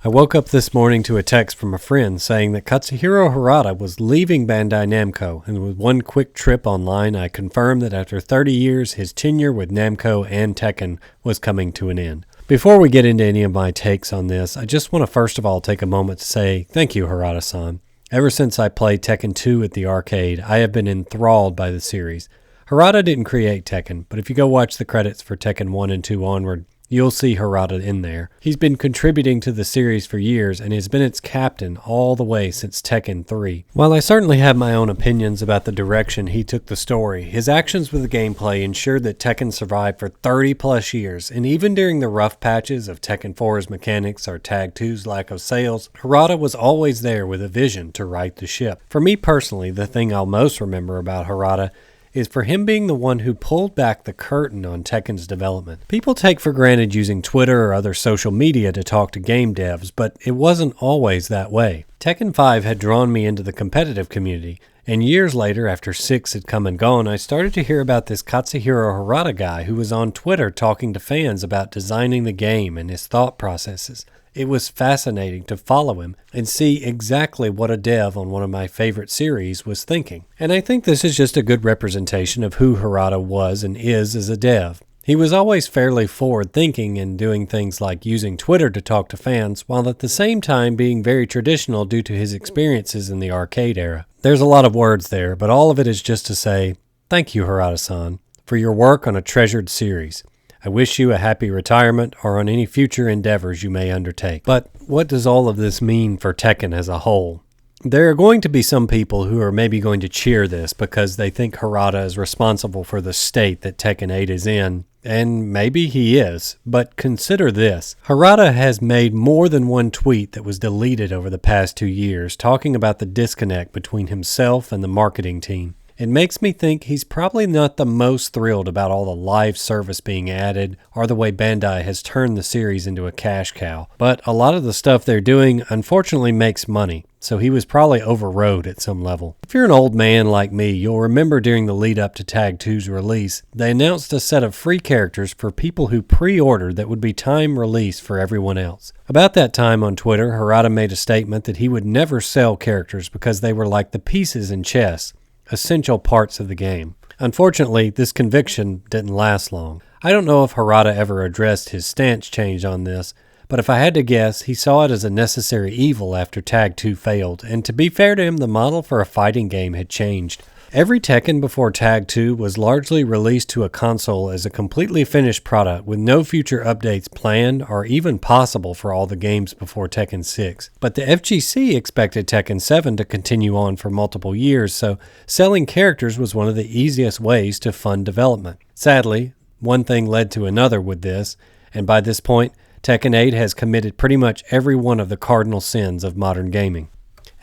I woke up this morning to a text from a friend saying that Katsuhiro Harada was leaving Bandai Namco, and with one quick trip online, I confirmed that after 30 years, his tenure with Namco and Tekken was coming to an end. Before we get into any of my takes on this, I just want to first of all take a moment to say thank you, Harada-san. Ever since I played Tekken 2 at the arcade, I have been enthralled by the series. Harada didn't create Tekken, but if you go watch the credits for Tekken 1 and 2 onward, you'll see Harada in there. He's been contributing to the series for years and has been its captain all the way since Tekken 3. While I certainly have my own opinions about the direction he took the story, his actions with the gameplay ensured that Tekken survived for 30 plus years, and even during the rough patches of Tekken 4's mechanics or Tag 2's lack of sales, Harada was always there with a vision to right the ship. For me personally, the thing I'll most remember about Harada is for him being the one who pulled back the curtain on Tekken's development. People take for granted using Twitter or other social media to talk to game devs, but it wasn't always that way. Tekken 5 had drawn me into the competitive community, and years later, after 6 had come and gone, I started to hear about this Katsuhiro Harada guy who was on Twitter talking to fans about designing the game and his thought processes. It was fascinating to follow him and see exactly what a dev on one of my favorite series was thinking. And I think this is just a good representation of who Harada was and is as a dev. He was always fairly forward-thinking and doing things like using Twitter to talk to fans, while at the same time being very traditional due to his experiences in the arcade era. There's a lot of words there, but all of it is just to say, thank you, Harada-san, for your work on a treasured series. I wish you a happy retirement or on any future endeavors you may undertake. But what does all of this mean for Tekken as a whole? There are going to be some people who are maybe going to cheer this because they think Harada is responsible for the state that Tekken 8 is in, and maybe he is, but consider this. Harada has made more than one tweet that was deleted over the past 2 years talking about the disconnect between himself and the marketing team. It makes me think he's probably not the most thrilled about all the live service being added or the way Bandai has turned the series into a cash cow. But a lot of the stuff they're doing unfortunately makes money, so he was probably overrode at some level. If you're an old man like me, you'll remember during the lead up to Tag 2's release, they announced a set of free characters for people who pre-ordered that would be time release for everyone else. About that time on Twitter, Harada made a statement that he would never sell characters because they were like the pieces in chess, essential parts of the game. Unfortunately, this conviction didn't last long. I don't know if Harada ever addressed his stance change on this, but if I had to guess, he saw it as a necessary evil after Tag 2 failed, and to be fair to him, the model for a fighting game had changed. Every Tekken before Tag 2 was largely released to a console as a completely finished product with no future updates planned or even possible for all the games before Tekken 6. But the FGC expected Tekken 7 to continue on for multiple years, so selling characters was one of the easiest ways to fund development. Sadly, one thing led to another with this, and by this point, Tekken 8 has committed pretty much every one of the cardinal sins of modern gaming.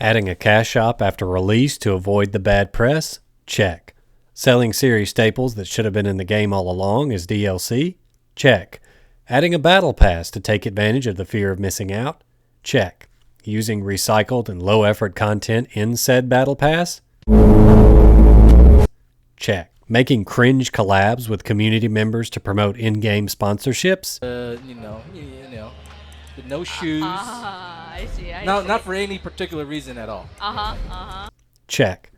Adding a cash shop after release to avoid the bad press? Check. Selling series staples that should have been in the game all along as DLC? Check. Adding a battle pass to take advantage of the fear of missing out? Check. Using recycled and low-effort content in said battle pass? Check. Making cringe collabs with community members to promote in-game sponsorships? With no shoes. I see. Not for any particular reason at all. Check.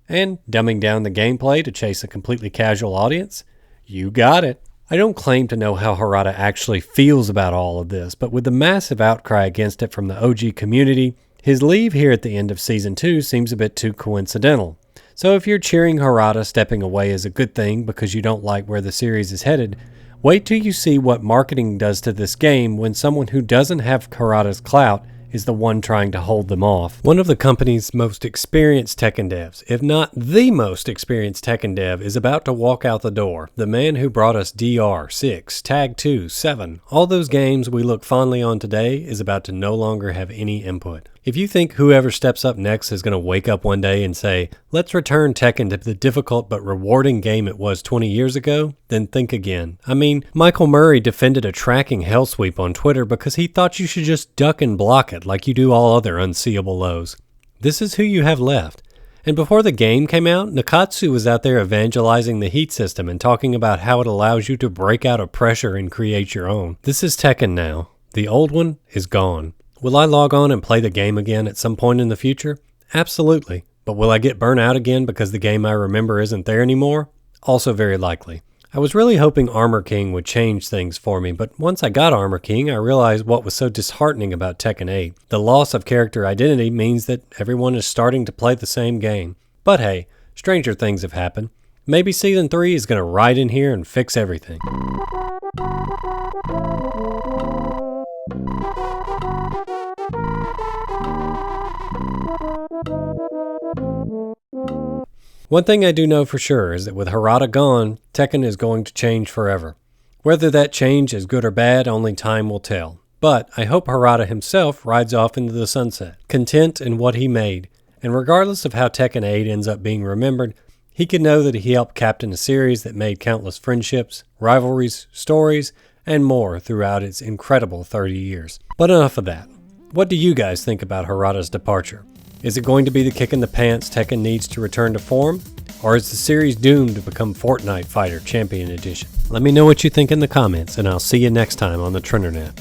And dumbing down the gameplay to chase a completely casual audience? You got it. I don't claim to know how Harada actually feels about all of this, but with the massive outcry against it from the OG community, his leave here at the end of Season 2 seems a bit too coincidental. So if you're cheering Harada stepping away as a good thing because you don't like where the series is headed, wait till you see what marketing does to this game when someone who doesn't have Harada's clout is the one trying to hold them off. One of the company's most experienced Tekken devs, if not the most experienced Tekken dev, is about to walk out the door. The man who brought us DR, 6, Tag 2, 7, all those games we look fondly on today is about to no longer have any input. If you think whoever steps up next is going to wake up one day and say, let's return Tekken to the difficult but rewarding game it was 20 years ago, then think again. I mean, Michael Murray defended a tracking hell sweep on Twitter because he thought you should just duck and block it like you do all other unseeable lows. This is who you have left. And before the game came out, Nakatsu was out there evangelizing the heat system and talking about how it allows you to break out of pressure and create your own. This is Tekken now. The old one is gone. Will I log on and play the game again at some point in the future? Absolutely. But will I get burnt out again because the game I remember isn't there anymore? Also very likely. I was really hoping Armor King would change things for me, but once I got Armor King, I realized what was so disheartening about Tekken 8. The loss of character identity means that everyone is starting to play the same game. But hey, stranger things have happened. Maybe Season 3 is going to ride in here and fix everything. One thing I do know for sure is that with Harada gone, Tekken is going to change forever. Whether that change is good or bad, only time will tell. But I hope Harada himself rides off into the sunset, content in what he made, and regardless of how Tekken 8 ends up being remembered, he can know that he helped captain a series that made countless friendships, rivalries, stories, and more throughout its incredible 30 years. But enough of that. What do you guys think about Harada's departure? Is it going to be the kick in the pants Tekken needs to return to form? Or is the series doomed to become Fortnite Fighter Champion Edition? Let me know what you think in the comments, and I'll see you next time on the Trinternet.